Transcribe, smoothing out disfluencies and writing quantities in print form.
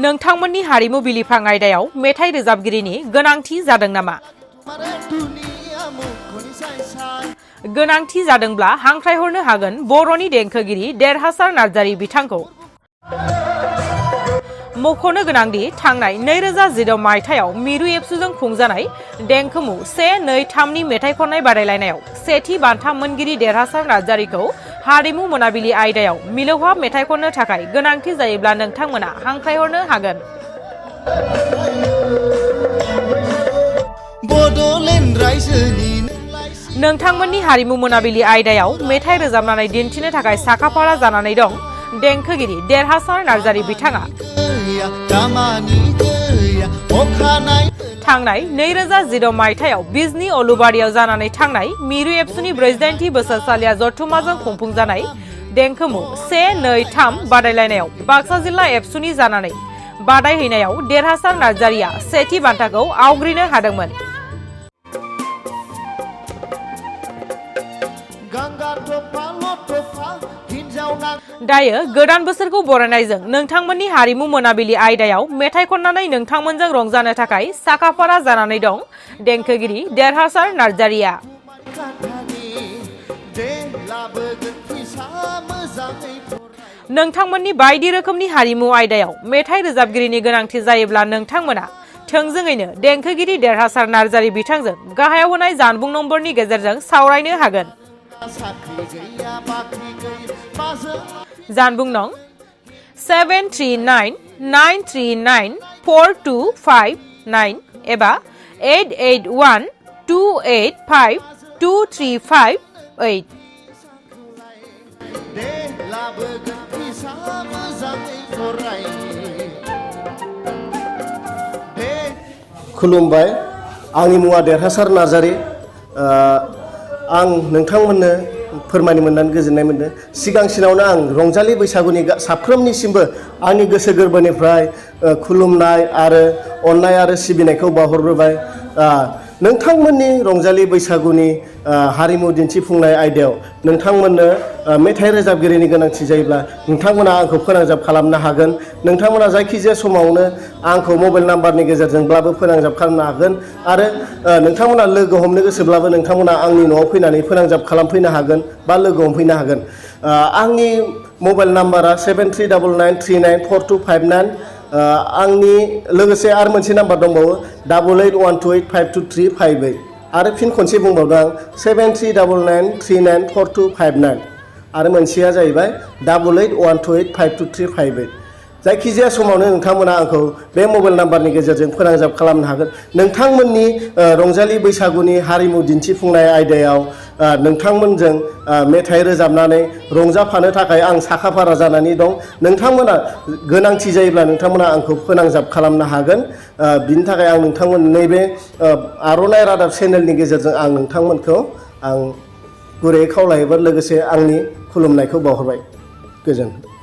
नोंथांमोननि हारिमु बिलिफां आयदायाव मेथाइ रोजाबगिरिनि गोनांथि जादों नामा? गोनांथि जादोंब्ला हांख्रायहरनो हागोन बर'नि देंखोगिरि देरहासार नार्जारी बिथांखौ। मख'नो गोनांदि थांनाय 2016 मायथाइयाव मिरु एबसुजों खुंजानाय देंखोमु 1-2-3नि मेथाइ खननाय बादायलायनायाव सेथि बान्था मोनगिरि देरहासार नार्जारीखौ हारिमु मोनाबिलि आयदायाव मिलौहाब मेथाइ खननो थाखाय गोनांथि जायोब्ला नोंथांमोना हांख्रायहरनो हागोन। नोंथांमोननि हारिमु मोनाबिलि आयदायाव मेथाइ रोजाबनानै दिन्थिनो थाखाय साखाफारा जानानै दं देंखोगिरि देरहासार नार्जारी बिथाङा। थांनाय 2016 मायथाइयाव बिजनी अलुबारियाव जानानै थांनाय मिरु एबसुनि 48थि बोसोरसालिया जथुम्माजों खुंफुंजानाय देंखोमु 1-2-3 बादायलायनायाव बाक्सा जिल्ला एबसुनि जानानै बादायहैनायाव देरहासार नार्जारीया सेथि बान्थाखौ आवग्रिनो हादोंमोन। दायो गोदान बोसोरखौ बरायनायजों नोंथांमोननि हारिमु मोनाबिलि आयदायाव मेथाइ खननानै नोंथांमोनजों रंजानो थाखाय साखाफारा जानानै दं देंखोगिरि देरहासार नार्जारीया। नोंथांमोननि बायदि रोखोमनि हारिमु आयदायाव मेथाइ रोजाबगिरिनि गोनांथि जायोब्ला नोंथांमोना थोंजोङैनो देंखोगिरि देरहासार नार्जारी बिथांजों गाहायाव होनाय जानबुं नम्बरनि गेजेरजों सावरायनो हागोन। जानबुं नं 739939425 एबा 8812852358। खुलुमबाय, आंनि मुङा देरहासार नार्जारी। आं नोंथांमोननो फोरमायनो मोननानै गोजोननाय मोनदों। सिगांसिनावनो आं रंजालि बैसागुनि साफ्रोमनिसिमबो आंनि गोसो गोरबोनिफ्राय खुलुमनाय आरो अननाय आरो सिबिनायखौ बावहरग्रोबाय। नोंथांमोननि रंजालि बैसागुनि हारिमु दिन्थिफुंनाय आयदायाव नोंथांमोननो मेथाइ रोजाबगिरिनि गोनांथि जायोब्ला नोंथांमोना आंखौ फोनांजाब खालामनो हागोन। नोंथांमोना जायखिजाया समावनो आंखौ मबाइल नाम्बारनि गेजेरजोंब्लाबो फोनांजाब खालामनो हागोन आरो नोंथांमोना लोगो हमनो गोसोब्लाबो नोंथांमोना आंनि न'आव फैनानै फोनांजाब खालामफैनो हागोन बा लोगो हमफैनो हागोन। आंनि मबाइल नाम्बारा 7399394259। आंनि लोगोसे आरो मोनसे नाम्बार दंबावो 8812852358 आरो फिन खनसे बुंबावदों आं 7399394259 आरो मोनसेया जाहैबाय 8812852358। जायखिजाया समावनो नोंथांमोना आंखौ बे मबाइल नाम्बारनि गेजेरजों फोनांजाब खालामनो हागोन। नोंथांमोननि रंजालि बैसागुनि हारिमु दिन्थिफुंनाय आयदायाव नोंथांमोनजों मेथाइ रोजाबनानै रंजाफानो थाखाय आं साखाफारा जानानै दं। नोंथांमोना गोनांथि जायोब्ला नोंथांमोना आंखौ फोनांजाब खालामनो हागोन। बिनि थाखाय आं नोंथांमोन नैबे आर'नाइ रादाब चेनेलनि गेजेरजों आं नोंथांमोनखौ गुरैयै खावलायोबा लोगोसे आंनि खुलुमनायखौ बावहरबाय। गोजोन्थों।